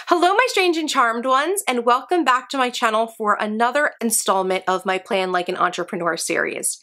Hello, my strange and charmed ones, and welcome back to my channel for another installment of my Plan Like an Entrepreneur series.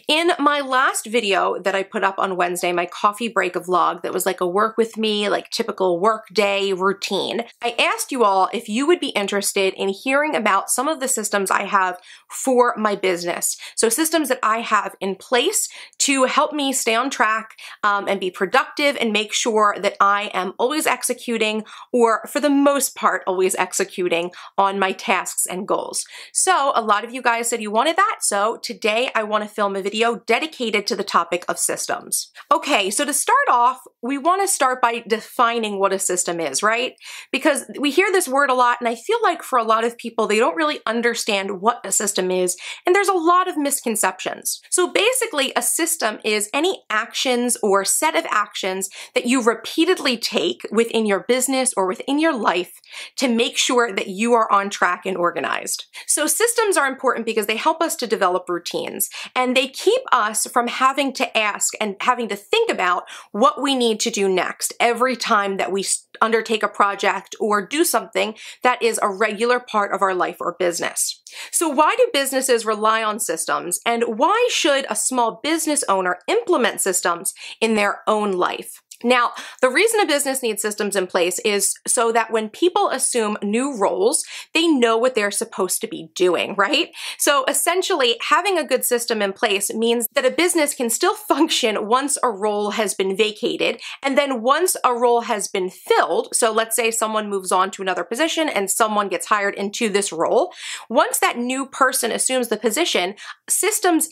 In my last video that I put up on Wednesday, my coffee break vlog that was like a work with me, like typical work day routine, I asked you all if you would be interested in hearing about some of the systems I have for my business. So systems that I have in place to help me stay on track and be productive and make sure that I am always executing, or for the most part, always executing on my tasks and goals. So a lot of you guys said you wanted that. So today I want to film a video dedicated to the topic of systems. Okay, so to start off, we want to start by defining what a system is, right? Because we hear this word a lot, and I feel like for a lot of people, they don't really understand what a system is, and there's a lot of misconceptions. So basically, a system is any actions or set of actions that you repeatedly take within your business or within your life to make sure that you are on track and organized. So systems are important because they help us to develop routines, and they keep us from having to ask and having to think about what we need to do next every time that we undertake a project or do something that is a regular part of our life or business. So why do businesses rely on systems, and why should a small business owner implement systems in their own life? Now, the reason a business needs systems in place is so that when people assume new roles, they know what they're supposed to be doing, right? So essentially, having a good system in place means that a business can still function once a role has been vacated, and then once a role has been filled, so let's say someone moves on to another position and someone gets hired into this role, once that new person assumes the position,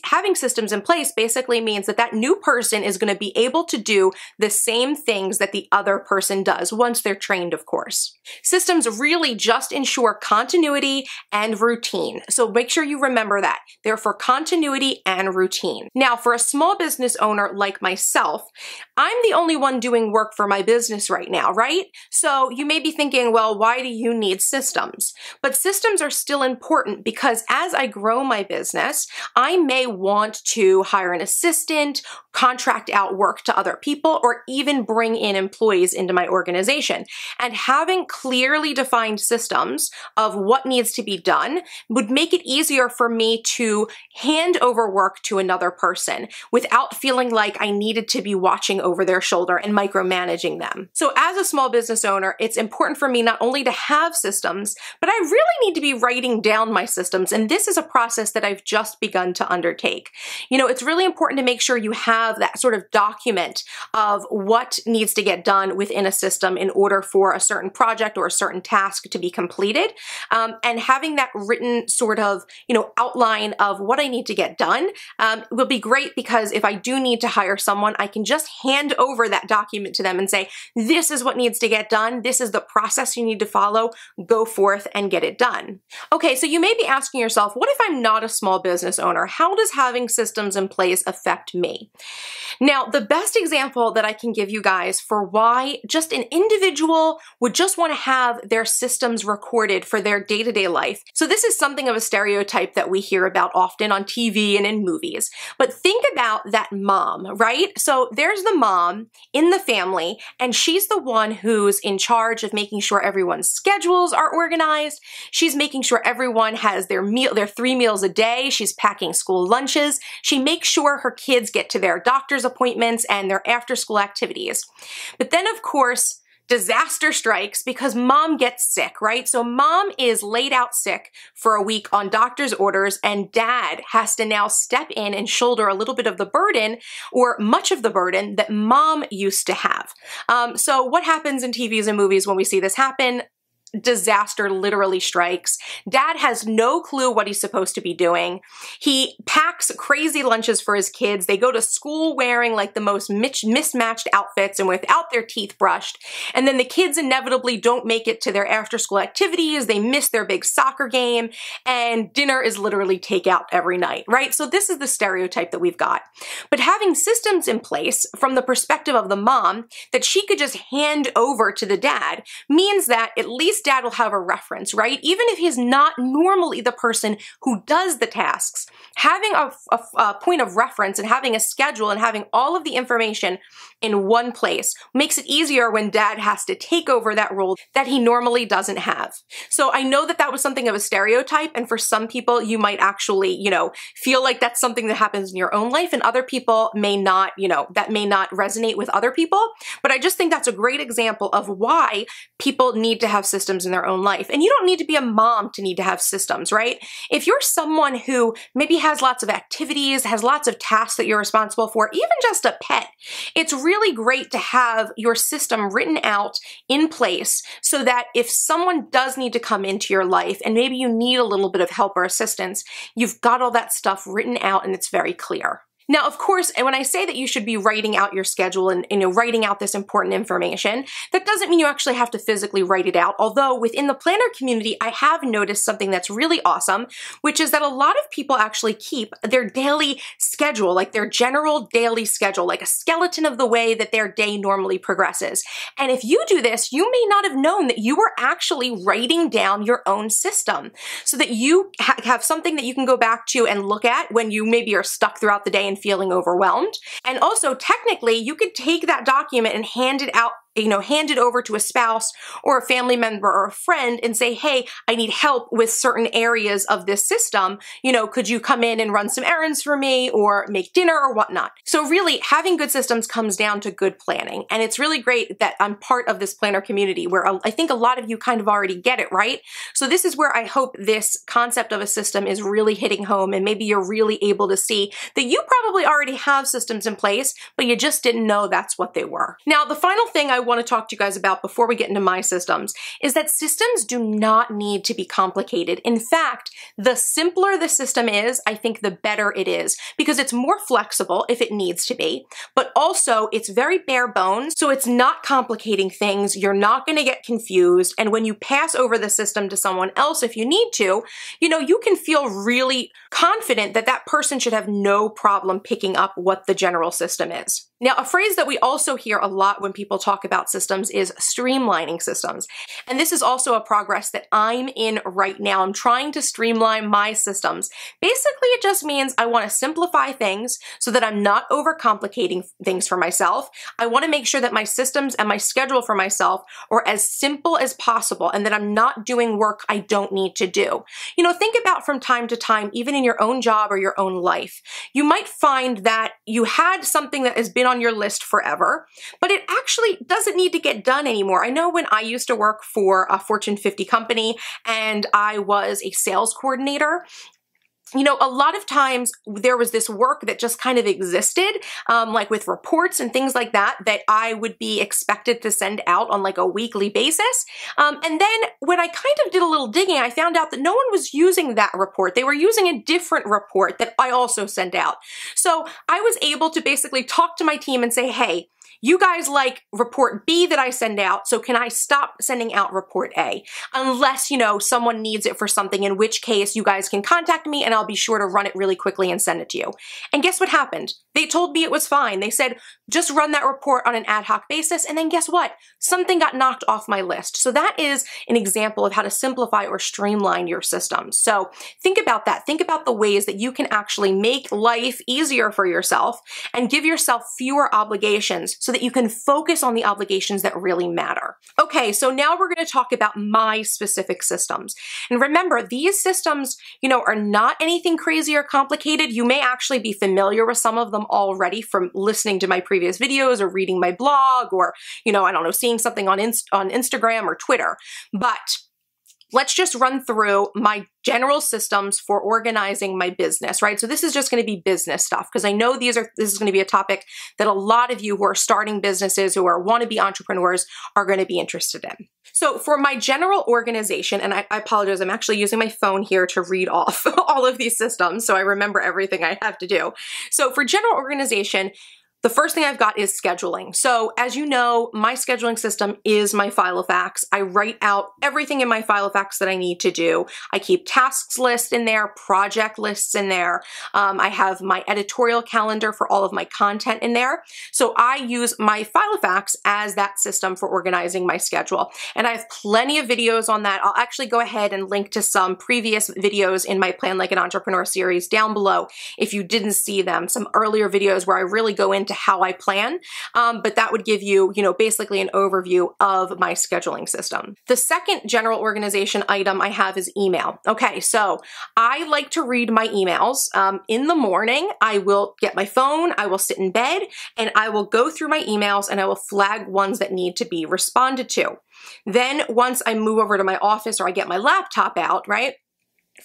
having systems in place basically means that that new person is going to be able to do the same things that the other person does, once they're trained, of course. Systems really just ensure continuity and routine. So make sure you remember that. They're for continuity and routine. Now, for a small business owner like myself, I'm the only one doing work for my business right now, right? So you may be thinking, well, why do you need systems? But systems are still important because as I grow my business, I may want to hire an assistant, contract out work to other people, or even bring in employees into my organization. And having clearly defined systems of what needs to be done would make it easier for me to hand over work to another person without feeling like I needed to be watching over their shoulder and micromanaging them. So as a small business owner, it's important for me not only to have systems, but I really need to be writing down my systems. And this is a process that I've just begun to undertake. You know, it's really important to make sure you have that sort of document of what needs to get done within a system in order for a certain project or a certain task to be completed. And having that written sort of, outline of what I need to get done will be great, because if I do need to hire someone, I can just hand over that document to them and say, this is what needs to get done. This is the process you need to follow. Go forth and get it done. Okay, so you may be asking yourself, what if I'm not a small business owner? How does having systems in place affect me? Now, the best example that I can give you guys for why just an individual would just want to have their systems recorded for their day-to-day life. So this is something of a stereotype that we hear about often on TV and in movies. But think about that mom, right? So there's the mom in the family, and she's the one who's in charge of making sure everyone's schedules are organized. She's making sure everyone has their 3 meals a day. She's packing school lunches. She makes sure her kids get to their doctor's appointments and their after-school activities. But then, of course, disaster strikes because mom gets sick, right? So mom is laid out sick for a week on doctor's orders, and dad has to now step in and shoulder a little bit of the burden, or much of the burden, that mom used to have. So what happens in TVs and movies when we see this happen? Disaster literally strikes. Dad has no clue what he's supposed to be doing. He packs crazy lunches for his kids. They go to school wearing like the most mismatched outfits and without their teeth brushed. And then the kids inevitably don't make it to their after-school activities. They miss their big soccer game, and dinner is literally takeout every night, right? So this is the stereotype that we've got. But having systems in place from the perspective of the mom that she could just hand over to the dad means that at least dad will have a reference, right? Even if he's not normally the person who does the tasks, having a point of reference and having a schedule and having all of the information in one place makes it easier when dad has to take over that role that he normally doesn't have. So I know that that was something of a stereotype, and for some people you might actually, feel like that's something that happens in your own life, and other people may not, that may not resonate with other people. But I just think that's a great example of why people need to have systems in their own life. And you don't need to be a mom to need to have systems, right? If you're someone who maybe has lots of activities, has lots of tasks that you're responsible for, even just a pet, it's really great to have your system written out in place so that if someone does need to come into your life and maybe you need a little bit of help or assistance, you've got all that stuff written out and it's very clear. Now, of course, and when I say that you should be writing out your schedule and writing out this important information, that doesn't mean you actually have to physically write it out. Although within the planner community, I have noticed something that's really awesome, which is that a lot of people actually keep their daily schedule, like their general daily schedule, like a skeleton of the way that their day normally progresses. And if you do this, you may not have known that you were actually writing down your own system so that you have something that you can go back to and look at when you maybe are stuck throughout the day and feeling overwhelmed. And also, technically, you could take that document and hand it out, hand it over to a spouse or a family member or a friend and say, hey, I need help with certain areas of this system. Could you come in and run some errands for me or make dinner or whatnot? So really, having good systems comes down to good planning. And it's really great that I'm part of this planner community where I think a lot of you kind of already get it, right? So this is where I hope this concept of a system is really hitting home, and maybe you're really able to see that you probably already have systems in place, but you just didn't know that's what they were. Now, the final thing I want to talk to you guys about before we get into my systems is that systems do not need to be complicated. In fact, the simpler the system is, I think the better it is, because it's more flexible if it needs to be, but also it's very bare bones, so it's not complicating things. You're not going to get confused, and when you pass over the system to someone else, if you need to, you can feel really confident that that person should have no problem picking up what the general system is. Now, a phrase that we also hear a lot when people talk about systems is streamlining systems. And this is also a progress that I'm in right now. I'm trying to streamline my systems. Basically, it just means I want to simplify things so that I'm not overcomplicating things for myself. I want to make sure that my systems and my schedule for myself are as simple as possible and that I'm not doing work I don't need to do. Think about from time to time, even in your own job or your own life, you might find that you had something that has been on your list forever, but it actually doesn't need to get done anymore. I know when I used to work for a Fortune 50 company and I was a sales coordinator, a lot of times there was this work that just kind of existed, like with reports and things like that, that I would be expected to send out on like a weekly basis. And then when I kind of did a little digging, I found out that no one was using that report. They were using a different report that I also sent out. So I was able to basically talk to my team and say, hey, you guys like report B that I send out, so can I stop sending out report A? Unless, someone needs it for something, in which case you guys can contact me and I'll be sure to run it really quickly and send it to you. And guess what happened? They told me it was fine. They said, just run that report on an ad hoc basis, and then guess what? Something got knocked off my list. So that is an example of how to simplify or streamline your systems. So think about that. Think about the ways that you can actually make life easier for yourself and give yourself fewer obligations so that you can focus on the obligations that really matter. Okay, so now we're going to talk about my specific systems. And remember, these systems, are not anything crazy or complicated. You may actually be familiar with some of them already from listening to my previous videos or reading my blog or, I don't know, seeing something on Instagram or Twitter. But let's just run through my general systems for organizing my business, right? So this is just going to be business stuff because I know this is going to be a topic that a lot of you who are starting businesses, who are wannabe entrepreneurs, are going to be interested in. So for my general organization, and I apologize, I'm actually using my phone here to read off all of these systems so I remember everything I have to do. So for general organization, The first thing I've got is scheduling. So as you know, my scheduling system is my Filofax. I write out everything in my Filofax that I need to do. I keep tasks lists in there, project lists in there. I have my editorial calendar for all of my content in there. So I use my Filofax as that system for organizing my schedule. And I have plenty of videos on that. I'll actually go ahead and link to some previous videos in my Plan Like an Entrepreneur series down below if you didn't see them, some earlier videos where I really go into how I plan, but that would give you, basically an overview of my scheduling system. The second general organization item I have is email. Okay, so I like to read my emails. In the morning, I will get my phone, I will sit in bed, and I will go through my emails and I will flag ones that need to be responded to. Then once I move over to my office or I get my laptop out, right,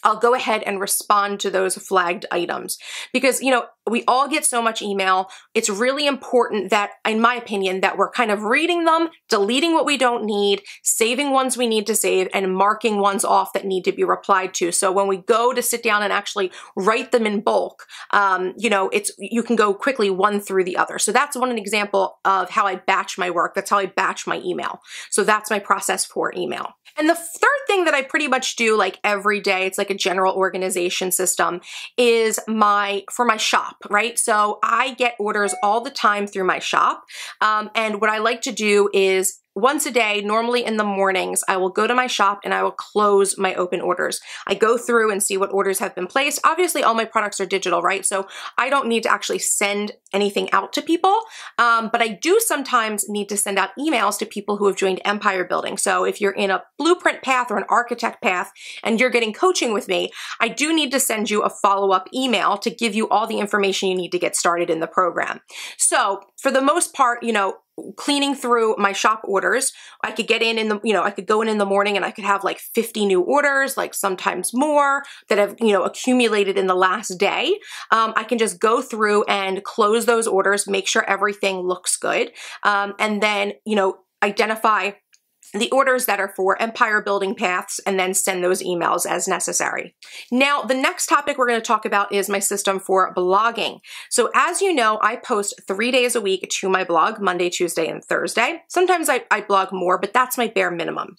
I'll go ahead and respond to those flagged items because, we all get so much email. It's really important that, in my opinion, that we're kind of reading them, deleting what we don't need, saving ones we need to save, and marking ones off that need to be replied to. So when we go to sit down and actually write them in bulk, you can go quickly one through the other. So that's one example of how I batch my work. That's how I batch my email. So that's my process for email. And the third thing that I pretty much do like every day, it's like a general organization system, is for my shop, right? So I get orders all the time through my shop. And what I like to do is once a day, normally in the mornings, I will go to my shop and I will close my open orders. I go through and see what orders have been placed. Obviously, all my products are digital, right? So I don't need to actually send anything out to people, but I do sometimes need to send out emails to people who have joined Empire Building. So if you're in a blueprint path or an architect path and you're getting coaching with me, I do need to send you a follow-up email to give you all the information you need to get started in the program. So for the most part, cleaning through my shop orders, I could get I could go in the morning and I could have like 50 new orders, like sometimes more that have, accumulated in the last day. I can just go through and close those orders, make sure everything looks good. And then, identify the orders that are for Empire Building paths and then send those emails as necessary. Now, the next topic we're going to talk about is my system for blogging. So as you know, I post 3 days a week to my blog, Monday, Tuesday, and Thursday. Sometimes I blog more, but that's my bare minimum.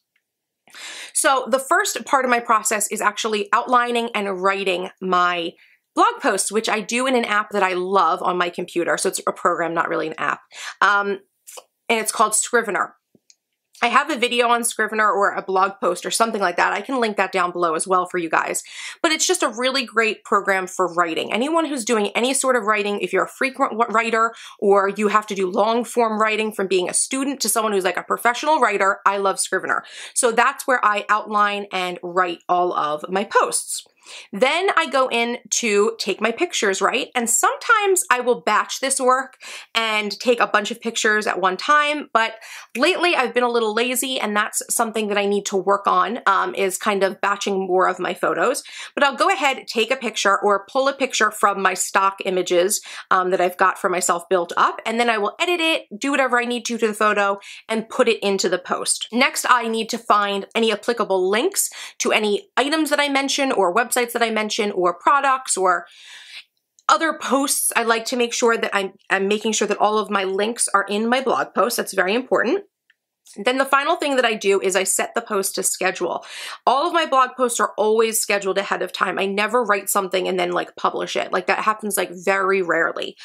So the first part of my process is actually outlining and writing my blog posts, which I do in an app that I love on my computer. So it's a program, not really an app. And it's called Scrivener. I have a video on Scrivener or a blog post or something like that. I can link that down below as well for you guys. But it's just a really great program for writing. Anyone who's doing any sort of writing, if you're a frequent writer or you have to do long form writing from being a student to someone who's like a professional writer, I love Scrivener. So that's where I outline and write all of my posts. Then I go in to take my pictures, right? And sometimes I will batch this work and take a bunch of pictures at one time, but lately I've been a little lazy and that's something that I need to work on, is kind of batching more of my photos. But I'll go ahead, take a picture or pull a picture from my stock images that I've got for myself built up, and then I will edit it, do whatever I need to the photo, and put it into the post. Next, I need to find any applicable links to any items that I mention or websites that I mention or products or other posts. I like to make sure that I'm making sure that all of my links are in my blog post. That's very important. Then the final thing that I do is I set the post to schedule. All of my blog posts are always scheduled ahead of time. I never write something and then like publish it. Like that happens like very rarely.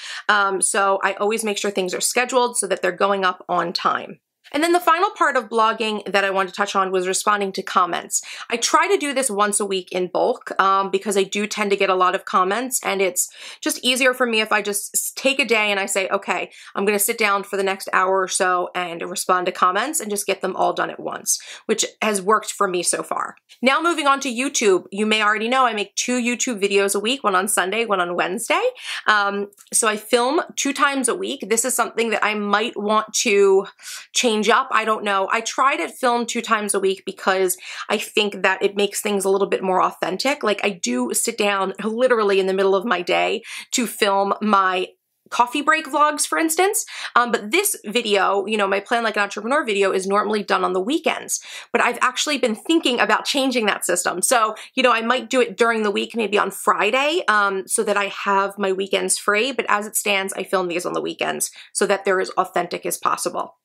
So I always make sure things are scheduled so that they're going up on time. And then the final part of blogging that I wanted to touch on was responding to comments. I try to do this once a week in bulk because I do tend to get a lot of comments, and it's just easier for me if I just take a day and I say, okay, I'm going to sit down for the next hour or so and respond to comments and just get them all done at once, which has worked for me so far. Now moving on to YouTube. You may already know I make 2 YouTube videos a week, one on Sunday, one on Wednesday. So I film 2 times a week. This is something that I might want to change up. I don't know. I try to film 2 times a week because I think that it makes things a little bit more authentic. Like I do sit down literally in the middle of my day to film my coffee break vlogs, for instance. But this video, you know, my Plan Like an Entrepreneur video is normally done on the weekends, but I've actually been thinking about changing that system. So, you know, I might do it during the week, maybe on Friday, so that I have my weekends free. But as it stands, I film these on the weekends so that they're as authentic as possible.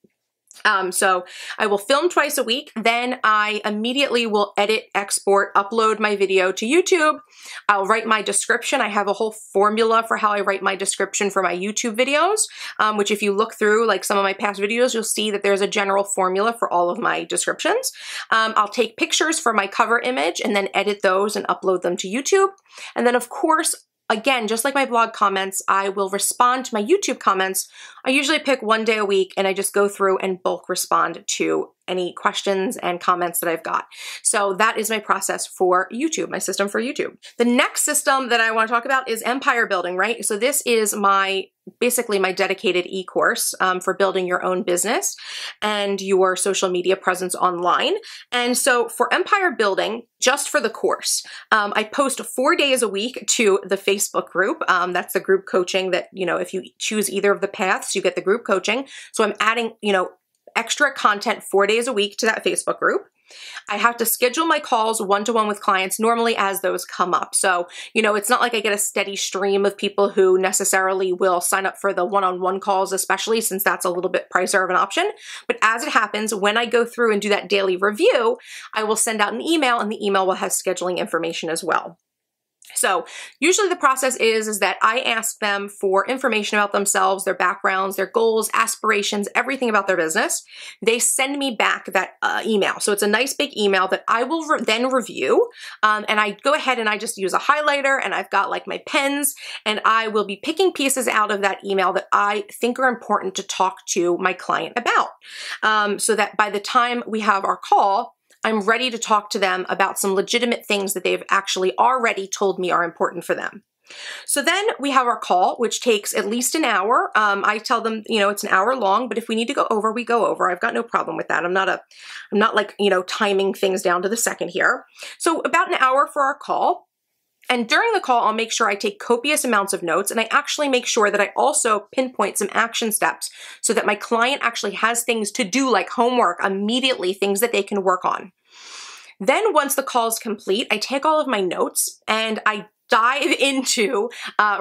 So I will film twice a week, then I immediately will edit, export, upload my video to YouTube. I'll write my description. I have a whole formula for how I write my description for my YouTube videos, which if you look through like some of my past videos, you'll see that there's a general formula for all of my descriptions. I'll take pictures for my cover image and then edit those and upload them to YouTube. And then of course, again, just like my blog comments, I will respond to my YouTube comments. I usually pick one day a week and I just go through and bulk respond to any questions and comments that I've got. So that is my process for YouTube, my system for YouTube. The next system that I want to talk about is empire building, right? So this is basically my dedicated e-course for building your own business and your social media presence online. And so for empire building, just for the course, I post 4 days a week to the Facebook group. That's the group coaching that, you know, if you choose either of the paths, you get the group coaching. So I'm adding, you know, extra content 4 days a week to that Facebook group. I have to schedule my calls one-to-one with clients normally as those come up. So, you know, it's not like I get a steady stream of people who necessarily will sign up for the one-on-one calls, especially since that's a little bit pricier of an option. But as it happens, when I go through and do that daily review, I will send out an email and the email will have scheduling information as well. So usually the process is that I ask them for information about themselves, their backgrounds, their goals, aspirations, everything about their business. They send me back that email. So it's a nice big email that I will then review. And I go ahead and I just use a highlighter and I've got like my pens and I will be picking pieces out of that email that I think are important to talk to my client about. So that by the time we have our call, I'm ready to talk to them about some legitimate things that they've actually already told me are important for them. So then we have our call, which takes at least an hour. I tell them, you know, it's an hour long, but if we need to go over, we go over. I've got no problem with that. I'm not like, you know, timing things down to the second here. So about an hour for our call. And during the call, I'll make sure I take copious amounts of notes and I actually make sure that I also pinpoint some action steps so that my client actually has things to do like homework immediately, things that they can work on. Then once the call is complete, I take all of my notes and I dive into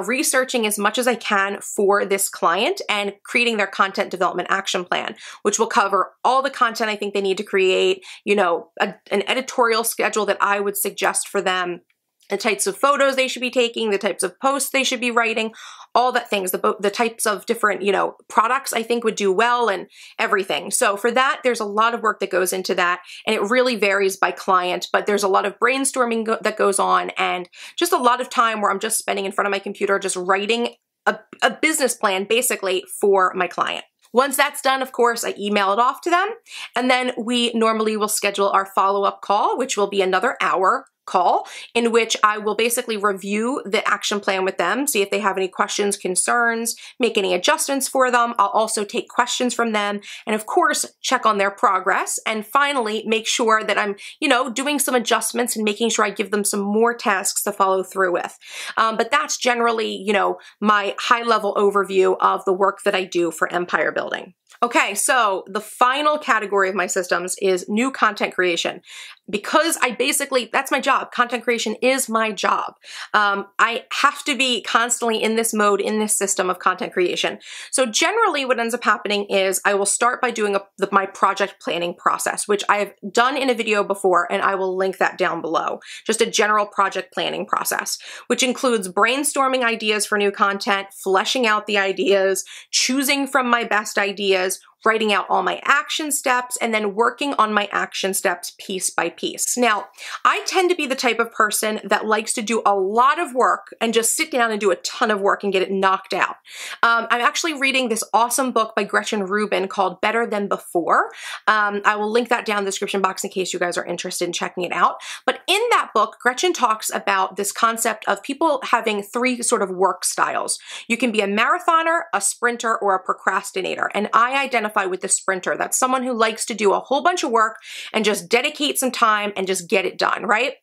researching as much as I can for this client and creating their content development action plan, which will cover all the content I think they need to create, you know, an editorial schedule that I would suggest for them, the types of photos they should be taking, the types of posts they should be writing, all that things, the types of different, you know, products I think would do well and everything. So for that, there's a lot of work that goes into that and it really varies by client, but there's a lot of brainstorming that goes on and just a lot of time where I'm just spending in front of my computer, just writing a business plan basically for my client. Once that's done, of course, I email it off to them and then we normally will schedule our follow-up call, which will be another hour call in which I will basically review the action plan with them, see if they have any questions, concerns, make any adjustments for them. I'll also take questions from them and of course, check on their progress. And finally, make sure that I'm, you know, doing some adjustments and making sure I give them some more tasks to follow through with. But that's generally, you know, my high level overview of the work that I do for empire building. Okay, so the final category of my systems is new content creation. Because that's my job. Content creation is my job. I have to be constantly in this mode, in this system of content creation. So generally what ends up happening is I will start by doing my project planning process, which I have done in a video before, and I will link that down below. Just a general project planning process, which includes brainstorming ideas for new content, fleshing out the ideas, choosing from my best ideas, writing out all my action steps, and then working on my action steps piece by piece. Now, I tend to be the type of person that likes to do a lot of work and just sit down and do a ton of work and get it knocked out. I'm actually reading this awesome book by Gretchen Rubin called Better Than Before. I will link that down in the description box in case you guys are interested in checking it out. But in that book, Gretchen talks about this concept of people having 3 sort of work styles. You can be a marathoner, a sprinter, or a procrastinator. And I identify with the sprinter. That's someone who likes to do a whole bunch of work and just dedicate some time and just get it done, right?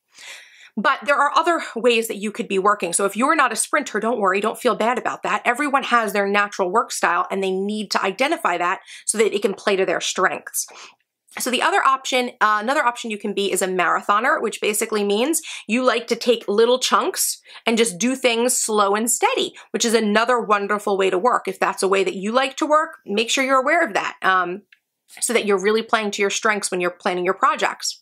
But there are other ways that you could be working. So if you're not a sprinter, don't worry, don't feel bad about that. Everyone has their natural work style and they need to identify that so that it can play to their strengths. So the other option, another option you can be is a marathoner, which basically means you like to take little chunks and just do things slow and steady, which is another wonderful way to work. If that's a way that you like to work, make sure you're aware of that. So that you're really playing to your strengths when you're planning your projects.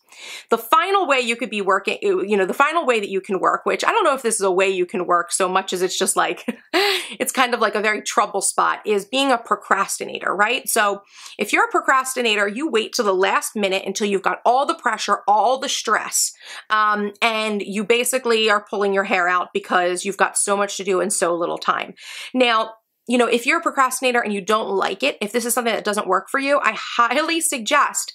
The final way you could be working, the final way that you can work, which I don't know if this is a way you can work so much as it's just like, it's kind of like a very trouble spot, is being a procrastinator, right? So if you're a procrastinator, you wait till the last minute until you've got all the pressure, all the stress, and you basically are pulling your hair out because you've got so much to do in so little time. Now, if you're a procrastinator and you don't like it, if this is something that doesn't work for you, I highly suggest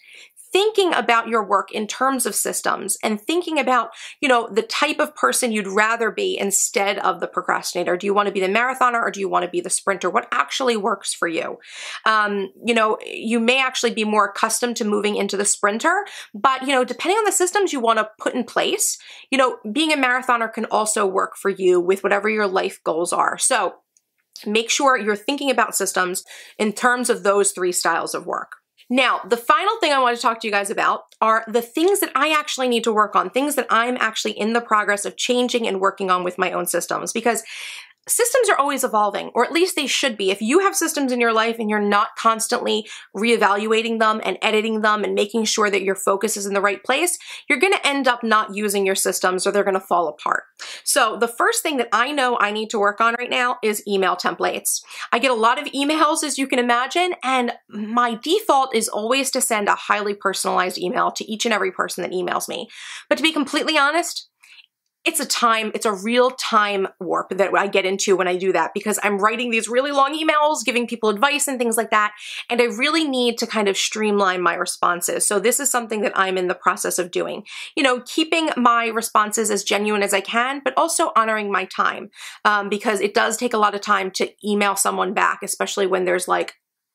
thinking about your work in terms of systems and thinking about, the type of person you'd rather be instead of the procrastinator. Do you want to be the marathoner or do you want to be the sprinter? What actually works for you? You may actually be more accustomed to moving into the sprinter, but, depending on the systems you want to put in place, being a marathoner can also work for you with whatever your life goals are. So make sure you're thinking about systems in terms of those three styles of work. Now, the final thing I want to talk to you guys about are the things that I actually need to work on, things that I'm actually in the progress of changing and working on with my own systems, because systems are always evolving, or at least they should be. If you have systems in your life and you're not constantly reevaluating them and editing them and making sure that your focus is in the right place, you're going to end up not using your systems or they're going to fall apart. So the first thing that I know I need to work on right now is email templates. I get a lot of emails, as you can imagine, and my default is always to send a highly personalized email to each and every person that emails me. But to be completely honest, it's a real time warp that I get into when I do that, because I'm writing these really long emails, giving people advice and things like that, and I really need to kind of streamline my responses. So this is something that I'm in the process of doing. Keeping my responses as genuine as I can, but also honoring my time, because it does take a lot of time to email someone back, especially when there's like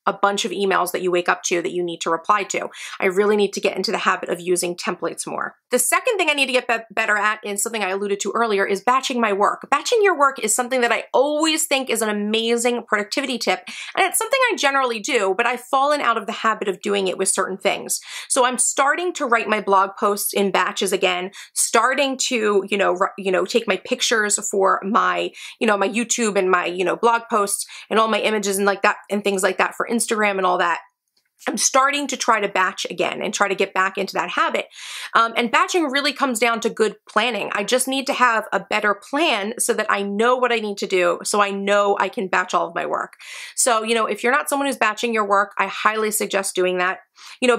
a bunch of emails that you wake up to that you need to reply to. I really need to get into the habit of using templates more. The second thing I need to get better at, is something I alluded to earlier, is batching my work. Batching your work is something that I always think is an amazing productivity tip, and it's something I generally do, but I've fallen out of the habit of doing it with certain things. So I'm starting to write my blog posts in batches again, starting to, take my pictures for my, my YouTube and my, blog posts and all my images and like that and things like that for Instagram and all that. I'm starting to try to batch again and try to get back into that habit. And batching really comes down to good planning. I just need to have a better plan so that I know what I need to do, so I know I can batch all of my work. So, if you're not someone who's batching your work, I highly suggest doing that.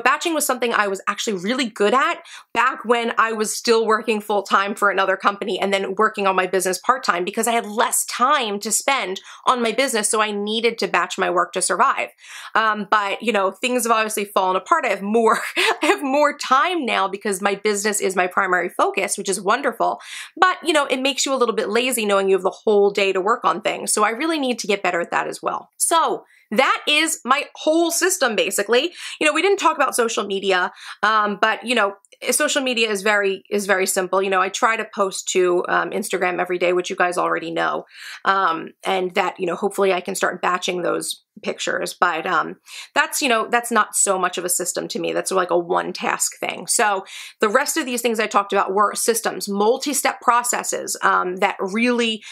Batching was something I was actually really good at back when I was still working full-time for another company and then working on my business part-time, because I had less time to spend on my business, so I needed to batch my work to survive. But, things have obviously fallen apart. I have more time now because my business is my primary focus, which is wonderful. But, it makes you a little bit lazy knowing you have the whole day to work on things. So I really need to get better at that as well. So that is my whole system, basically. We didn't talk about social media, but social media is very simple. I try to post to Instagram every day, which you guys already know, and that hopefully I can start batching those pictures. But that's not so much of a system to me. That's like a one task thing. So the rest of these things I talked about were systems, multi-step processes that really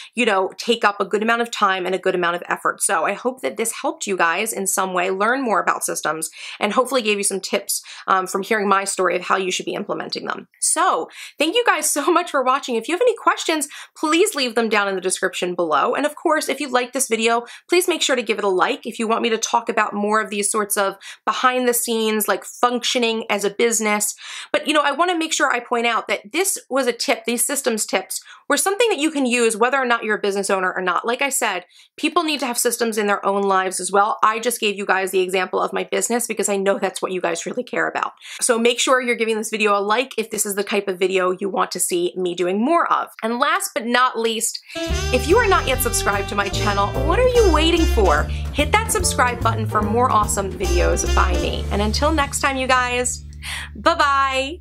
take up a good amount of time and a good amount of effort. So I hope that this helped you guys in some way learn more about systems and hopefully gave you some tips from hearing my story of how you should be implementing them. So thank you guys so much for watching. If you have any questions, please leave them down in the description below. And of course, if you like this video, please make sure to give it a like. If you want me to talk about more of these sorts of behind the scenes, like functioning as a business. But I want to make sure I point out that this was a tip, these systems tips were something that you can use whether or not you're a business owner or not. Like I said, people need to have systems in their own lives as well. I just gave you guys the example of my business because I know that's what you guys really care about. So make sure you're giving this video a like if this is the type of video you want to see me doing more of. And last but not least, if you are not yet subscribed to my channel, what are you waiting for? Hit that subscribe button for more awesome videos by me. And until next time, you guys, bye-bye.